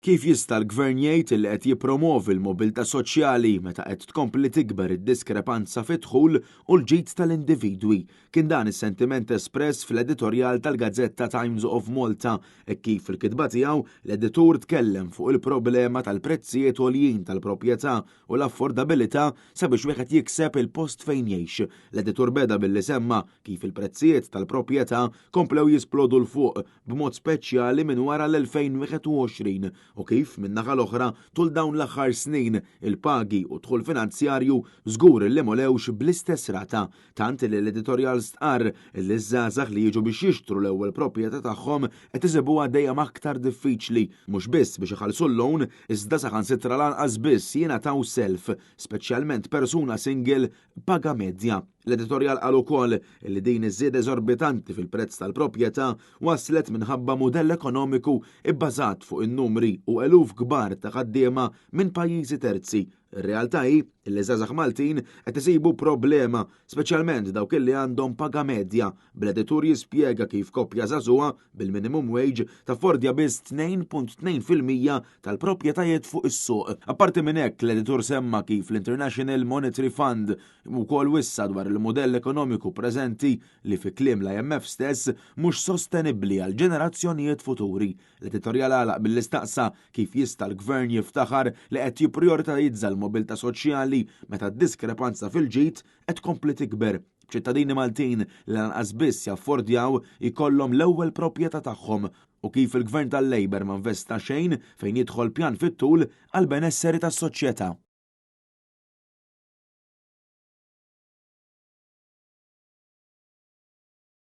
Kif jista' l-Gvern jgħid li qed jippromovi l-mobilità soċjali meta qed tkompli tikber id-diskrepanza fid-dħul u l-ġid tal-individwi? Kien dan is-sentiment espress fl-editorjal tal-Gazzetta Times of Malta e kif fil-kitba tiegħu l-editur tkellem fuq il-problema tal-prezzijiet għoljin tal-proprjetà u l-affordabilità sabiex wieħed jikseb il-post fejn jgħix. L-editur beda billi semma kif il-prezzijiet tal-proprjetà komplew jisplodu l-fuq b'mod speċjali minn wara l-2021 u kif min-naħa l-oħra tul dawn l-aħħar snin il-pagi u dħul finanzjarju żgur li molewx bl-istess rata, tant li l-editorjal stqarr li żgħażagħ li jiġu biex jixtru l-ewwel proprjetà tagħhom qed isibuha dejjem aktar diffiċli, mhux biss biex iħallsu l-loan iżda saħansitra lanqas biss jingħataw self, speċjalment persuna single paga medja. L-editorjal qal ukoll li din iż-żieda eżorbitanti fil-prezz tal-proprjetà waslet minħabba mudell ekonomiku ibbażat fuq in-numri u eluf kbar ta' ħaddiema minn pajjiżi terzi. Ir-realtà hi li żgħażagħ Maltin qed isibu problema, speċjalment dawk li għandhom paga medja. Bl-editur jispjega kif koppja żagħżugħa bil-minimum wage taffordja biss 2.2% tal-proprjetajiet fuq is-suq. Apparti minn hekk l-editur semma kif l-International Monetary Fund ukoll wissa dwar il-modell ekonomiku preżenti li fi kliem l-IMF stess mhux sostenibbli għal ġenerazzjonijiet futuri. L-editorjal għalaq bil-istaqsa kif jista' l-Gvern jiftaħar li qed jipprioritizza l-mobilità soċjali meta d-diskrepanza fil-ġid qed tkompli tikber. ċittadini Maltin li lanqas biss jaffordjaw ikollhom l-ewwel proprjetà tagħhom u kif il-Gvern tal-Labor ma investa xejn fejn jidħol pjan fit-tul għall benesseri tas-soċjetà.